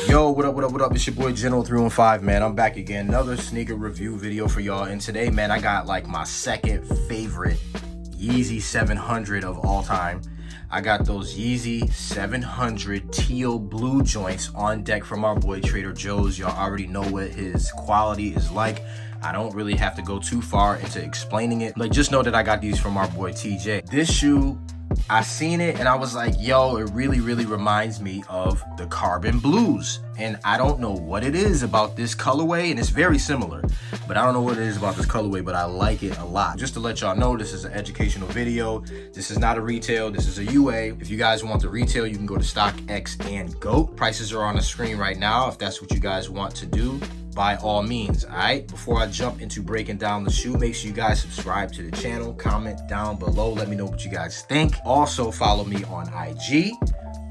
Yo, what up, what up, what up? It's your boy General 315, man. I'm back again. Another sneaker review video for y'all. And today, man, I got like my second favorite Yeezy 700 of all time. I got those Yeezy 700 Teal Blue joints on deck from our boy Trader Joe's. Y'all already know what his quality is like. I don't really have to go too far into explaining it. Like, just know that I got these from our boy TJ. This shoe, I seen it and I was like, yo, it really reminds me of the Carbon Blues. And I don't know what it is about this colorway, and it's very similar, but I don't know what it is about this colorway, but I like it a lot. Just to let y'all know, this is an educational video. This is not a retail, this is a UA. If you guys want the retail, you can go to StockX and GOAT. Prices are on the screen right now if that's what you guys want to do. By all means. All right, before I jump into breaking down the shoe, make sure you guys subscribe to the channel, comment down below, let me know what you guys think. Also follow me on IG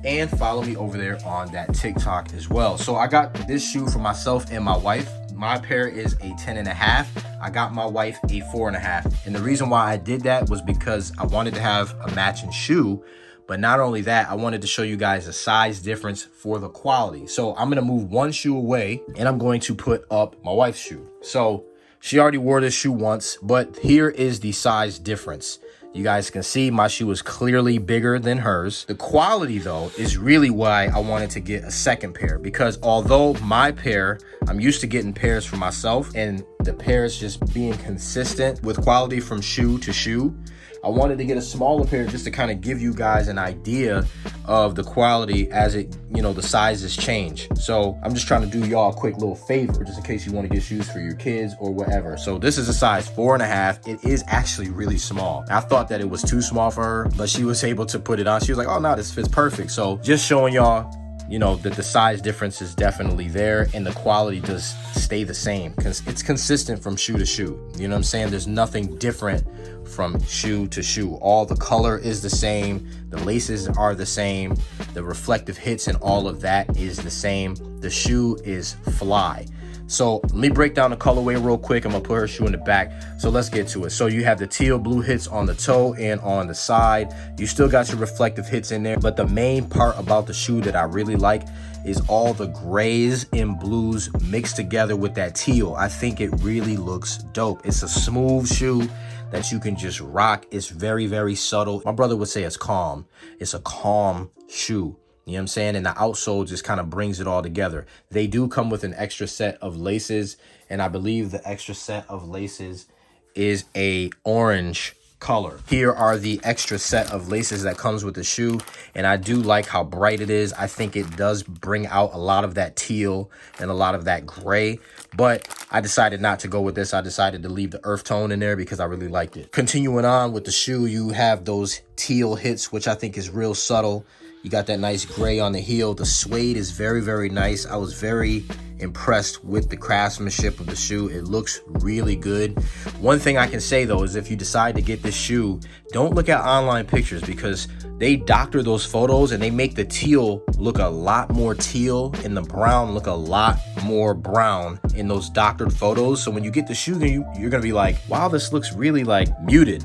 and follow me over there on that TikTok as well. So I got this shoe for myself and my wife. My pair is a 10.5. I got my wife a 4.5. And the reason why I did that was because I wanted to have a matching shoe. But not only that, I wanted to show you guys a size difference for the quality. So I'm gonna move one shoe away and I'm going to put up my wife's shoe. So she already wore this shoe once, but here is the size difference. You guys can see my shoe is clearly bigger than hers. The quality though is really why I wanted to get a second pair, because although my pair, I'm used to getting pairs for myself and the pairs just being consistent with quality from shoe to shoe, I wanted to get a smaller pair just to kind of give you guys an idea of the quality as it, you know, the sizes change. So I'm just trying to do y'all a quick little favor just in case you want to get shoes for your kids or whatever. So this is a size 4.5. It is actually really small. I thought that it was too small for her, but she was able to put it on. She was like, oh no, this fits perfect. So just showing y'all, you know, that the size difference is definitely there and the quality does stay the same because it's consistent from shoe to shoe. You know what I'm saying? There's nothing different from shoe to shoe. All the color is the same, the laces are the same, the reflective hits and all of that is the same. The shoe is fly. So let me break down the colorway real quick. I'm gonna put her shoe in the back. So let's get to it. So you have the teal blue hits on the toe and on the side. You still got your reflective hits in there, but the main part about the shoe that I really like is all the grays and blues mixed together with that teal. I think it really looks dope. It's a smooth shoe that you can just rock. It's very subtle. My brother would say it's calm. It's a calm shoe. You know what I'm saying? And the outsole just kind of brings it all together. They do come with an extra set of laces, and I believe the extra set of laces is a orange color. Here are the extra set of laces that comes with the shoe, and I do like how bright it is. I think it does bring out a lot of that teal and a lot of that gray, but I decided not to go with this. I decided to leave the earth tone in there because I really liked it. Continuing on with the shoe, you have those teal hits, which I think is real subtle. You got that nice gray on the heel. The suede is very nice. I was very impressed with the craftsmanship of the shoe. It looks really good. One thing I can say though is if you decide to get this shoe, don't look at online pictures because they doctor those photos and they make the teal look a lot more teal and the brown look a lot more brown in those doctored photos. So when you get the shoe, you're gonna be like, wow, this looks really like muted.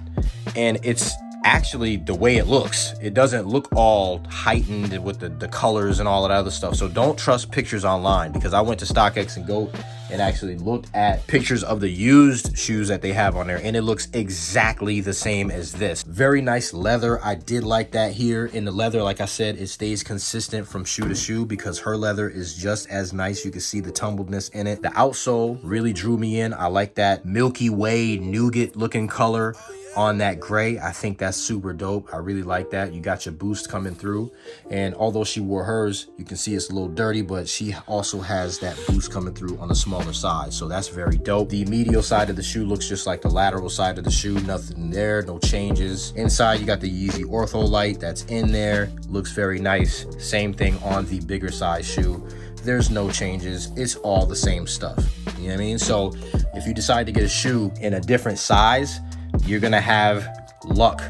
And it's actually the way it looks. It doesn't look all heightened with the colors and all that other stuff. So don't trust pictures online, because I went to StockX and GOAT and actually looked at pictures of the used shoes that they have on there, and it looks exactly the same as this. Very nice leather. I did like that here. In the leather, like I said, it stays consistent from shoe to shoe because her leather is just as nice. You can see the tumbledness in it. The outsole really drew me in. I like that Milky Way nougat looking color on that gray. I think that's super dope. I really like that. You got your boost coming through, and although she wore hers, you can see it's a little dirty, but she also has that boost coming through on the smaller side, so that's very dope. The medial side of the shoe looks just like the lateral side of the shoe. Nothing there, no changes. Inside you got the Yeezy Ortho Light that's in there, looks very nice. Same thing on the bigger size shoe. There's no changes. It's all the same stuff. You know what I mean? So if you decide to get a shoe in a different size, you're gonna have luck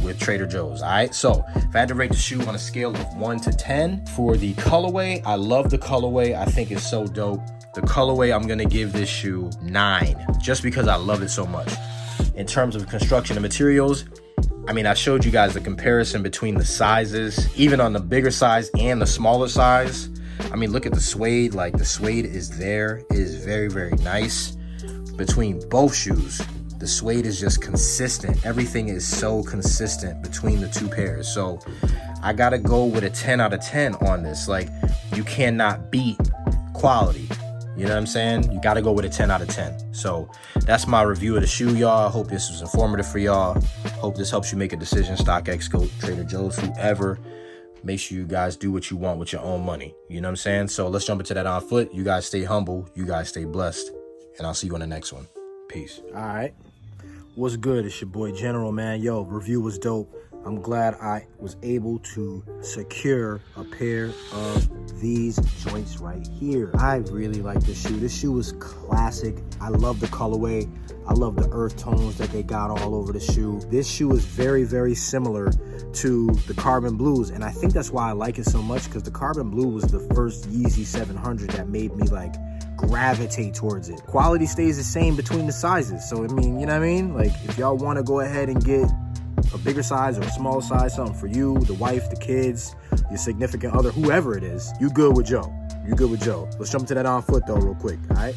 with Trader Joe's. All right, so if I had to rate the shoe on a scale of 1 to 10 for the colorway, I love the colorway. I think it's so dope. The colorway, I'm gonna give this shoe 9 just because I love it so much. In terms of construction and materials, I mean, I showed you guys the comparison between the sizes, even on the bigger size and the smaller size. I mean, look at the suede. Like, the suede is there. It is very, very nice. Between both shoes, the suede is just consistent. Everything is so consistent between the two pairs. So I gotta go with a 10 out of 10 on this. Like, you cannot beat quality. You know what I'm saying? You gotta go with a 10 out of 10. So that's my review of the shoe, y'all. I hope this was informative for y'all. Hope this helps you make a decision. StockX, Go, Trader Joe's, whoever. Make sure you guys do what you want with your own money. You know what I'm saying? So let's jump into that on foot. You guys stay humble. You guys stay blessed. And I'll see you on the next one. Peace. All right. What's good? It's your boy General, man. Yo, review was dope. I'm glad I was able to secure a pair of these joints right here. I really like this shoe. This shoe is classic. I love the colorway. I love the earth tones that they got all over the shoe. This shoe is very, very similar to the Carbon Blues, and I think that's why I like it so much, because the Carbon Blue was the first Yeezy 700 that made me like gravitate towards it. Quality stays the same between the sizes, so I mean, you know what I mean? Like, if y'all want to go ahead and get a bigger size or a smaller size, something for you, the wife, the kids, your significant other, whoever it is, you good with Joe. You good with Joe. Let's jump into that on foot though real quick, all right?